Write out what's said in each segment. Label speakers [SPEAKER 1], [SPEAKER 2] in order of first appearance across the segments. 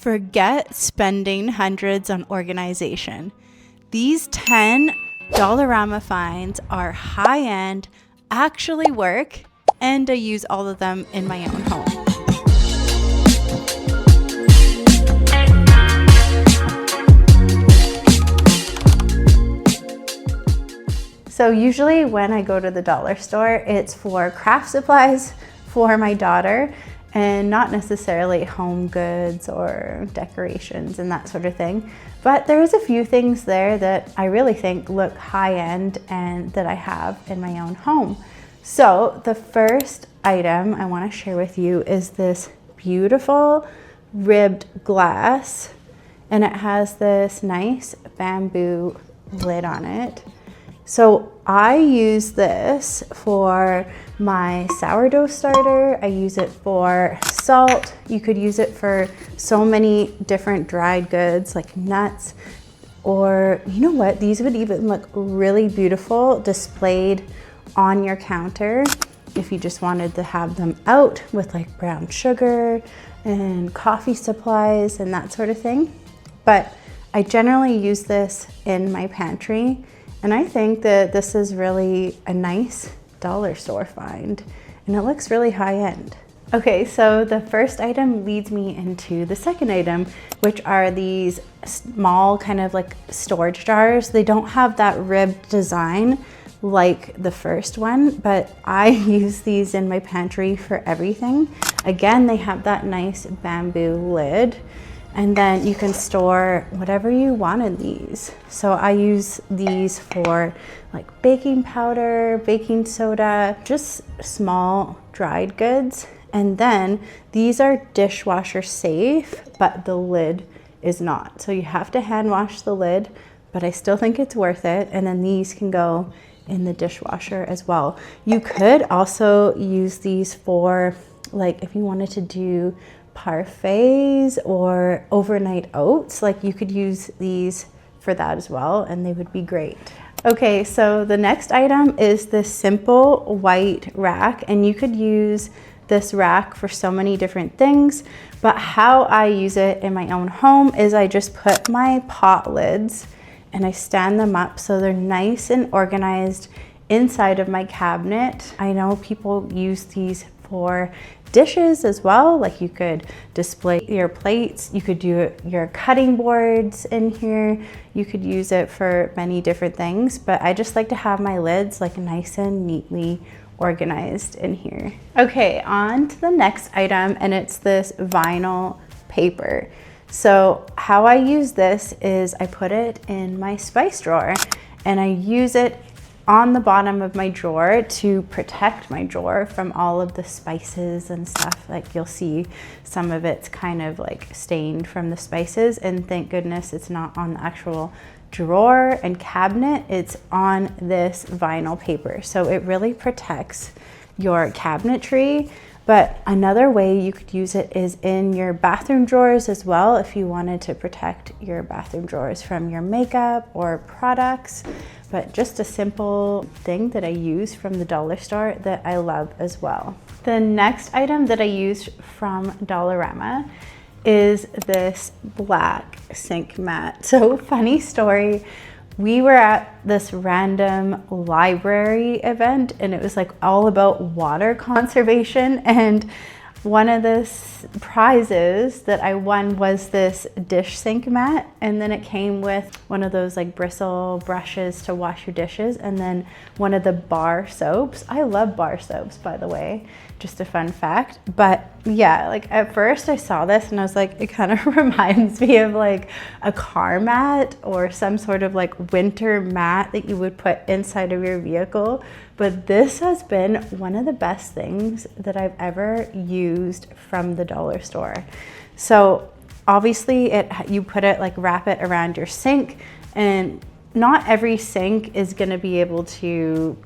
[SPEAKER 1] Forget spending hundreds on organization. These 10 Dollarama finds are high-end, actually work, and I use all of them in my own home. So usually when I go to the dollar store, it's for craft supplies for my daughter and not necessarily home goods or decorations and that sort of thing. But there is a few things there that I really think look high-end and that I have in my own home. So the first item I want to share with you is this beautiful ribbed glass, and it has this nice bamboo lid on it. So I use this for my sourdough starter. I use it for salt. You could use it for so many different dried goods like nuts, or you know what? These would even look really beautiful displayed on your counter if you just wanted to have them out with like brown sugar and coffee supplies and that sort of thing. But I generally use this in my pantry. And I think that this is really a nice dollar store find, and it looks really high end. Okay, so the first item leads me into the second item, which are these small kind of like storage jars. They don't have that ribbed design like the first one, but I use these in my pantry for everything. Again, they have that nice bamboo lid. And then you can store whatever you want in these. So I use these for like baking powder, baking soda, just small dried goods. And then these are dishwasher safe, but the lid is not. So you have to hand wash the lid, but I still think it's worth it. And then these can go in the dishwasher as well. You could also use these for like if you wanted to do parfaits or overnight oats, like you could use these for that as well, and they would be great. Okay, so the next item is this simple white rack, and you could use this rack for so many different things, but how I use it in my own home is I just put my pot lids and I stand them up so they're nice and organized inside of my cabinet. I know people use these for dishes as well, like you could display your plates, you could do your cutting boards in here, you could use it for many different things, but I just like to have my lids like nice and neatly organized in here. Okay, on to the next item, and it's this vinyl paper. So how I use this is I put it in my spice drawer, and I use it on the bottom of my drawer to protect my drawer from all of the spices and stuff. Like you'll see some of it's kind of like stained from the spices, and thank goodness it's not on the actual drawer and cabinet, it's on this vinyl paper. So it really protects your cabinetry. But another way you could use it is in your bathroom drawers as well, if you wanted to protect your bathroom drawers from your makeup or products. But just a simple thing that I use from the dollar store that I love as well. The next item that I use from Dollarama is this black sink mat. So funny story. We were at this random library event, and it was like all about water conservation, and one of the prizes that I won was this dish sink mat, and then it came with one of those like bristle brushes to wash your dishes, and then one of the bar soaps. I love bar soaps, by the way, just a fun fact. But yeah, like at first I saw this and I was like, it kind of reminds me of like a car mat or some sort of like winter mat that you would put inside of your vehicle. But this has been one of the best things that I've ever used from the dollar store. So obviously you put it like, wrap it around your sink, and not every sink is gonna be able to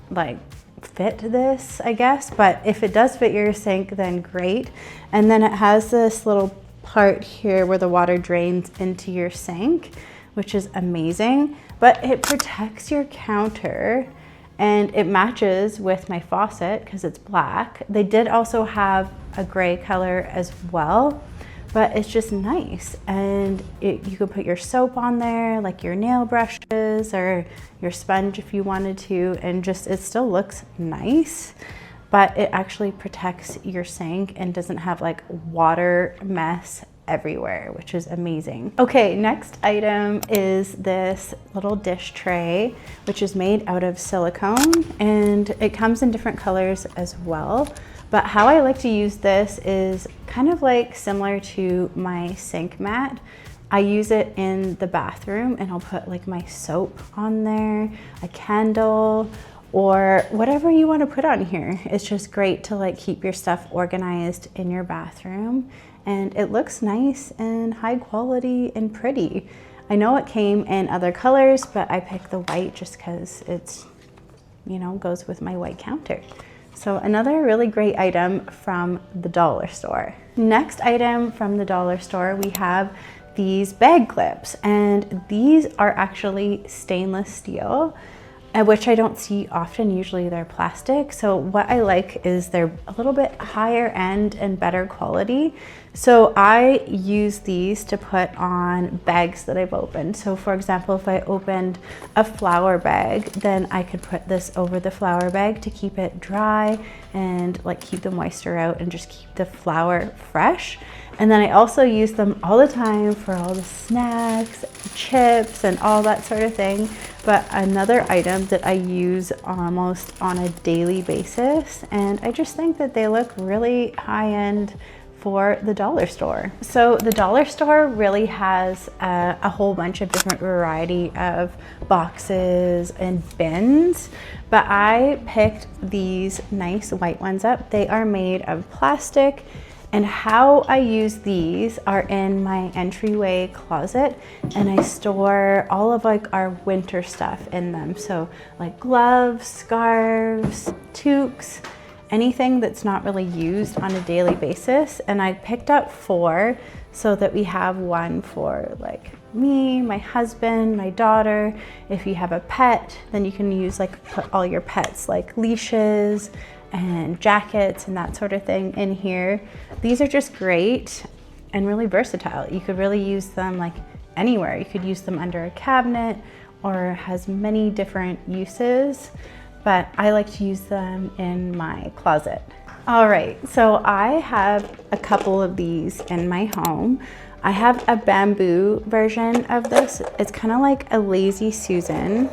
[SPEAKER 1] like fit this, I guess, but if it does fit your sink, then great. And then it has this little part here where the water drains into your sink, which is amazing, but it protects your counter and it matches with my faucet because it's black. They did also have a gray color as well, but it's just nice. And you could put your soap on there, like your nail brushes or your sponge if you wanted to, and just it still looks nice, but it actually protects your sink and doesn't have like water mess everywhere, which is amazing. Okay, next item is this little dish tray, which is made out of silicone, and it comes in different colors as well. But how I like to use this is kind of like similar to my sink mat. I use it in the bathroom, and I'll put like my soap on there, a candle, or whatever you want to put on here. It's just great to like keep your stuff organized in your bathroom, and it looks nice and high quality and pretty. I know it came in other colors, but I picked the white just because it's, you know, goes with my white counter. So another really great item from the dollar store. Next item from the dollar store, we have these bag clips, and these are actually stainless steel, which I don't see often. Usually they're plastic. So what I like is they're a little bit higher end and better quality. So I use these to put on bags that I've opened. So for example, if I opened a flower bag, then I could put this over the flower bag to keep it dry and like keep the moisture out and just keep the flower fresh. And then I also use them all the time for all the snacks, chips, and all that sort of thing. But another item that I use almost on a daily basis, and I just think that they look really high-end for the dollar store. So the dollar store really has a whole bunch of different variety of boxes and bins, but I picked these nice white ones up. They are made of plastic, and how I use these are in my entryway closet, and I store all of like our winter stuff in them. So like gloves, scarves, toques, anything that's not really used on a daily basis. And I picked up 4 so that we have one for like me, my husband, my daughter. If you have a pet, then you can use like put all your pets like leashes and jackets and that sort of thing in here. These are just great and really versatile. You could really use them like anywhere. You could use them under a cabinet, or has many different uses, but I like to use them in my closet. All right, so I have a couple of these in my home. I have a bamboo version of this. It's kind of like a Lazy Susan,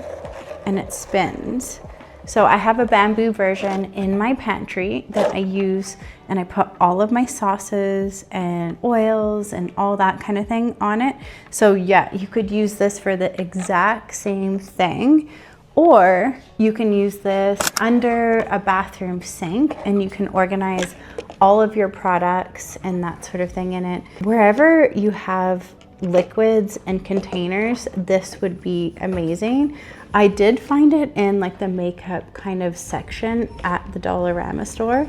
[SPEAKER 1] and it spins. So I have a bamboo version in my pantry that I use, and I put all of my sauces and oils and all that kind of thing on it. So yeah, you could use this for the exact same thing, or you can use this under a bathroom sink, and you can organize all of your products and that sort of thing in it. Wherever you have liquids and containers, this would be amazing. I did find it in like the makeup kind of section at the Dollarama store.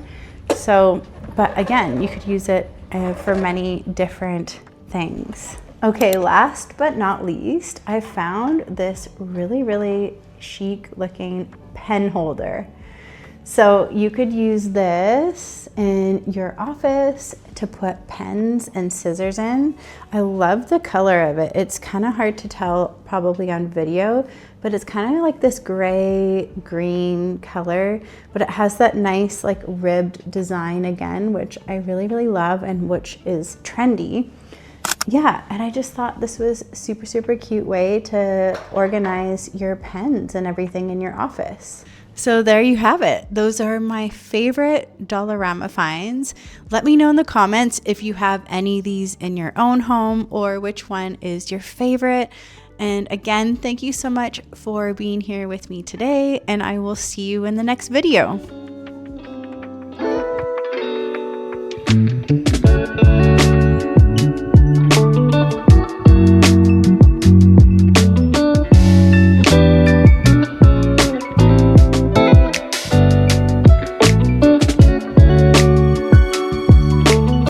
[SPEAKER 1] So, but again, you could use it for many different things. Okay, last but not least, I found this really chic looking pen holder. So you could use this in your office to put pens and scissors in. I love the color of it. It's kind of hard to tell probably on video, but it's kind of like this gray green color, but it has that nice like ribbed design again, which I really love, and which is trendy. Yeah, and I just thought this was super cute way to organize your pens and everything in your office. So there you have it. Those are my favorite Dollarama finds. Let me know in the comments if you have any of these in your own home, or which one is your favorite. And again, thank you so much for being here with me today, and I will see you in the next video.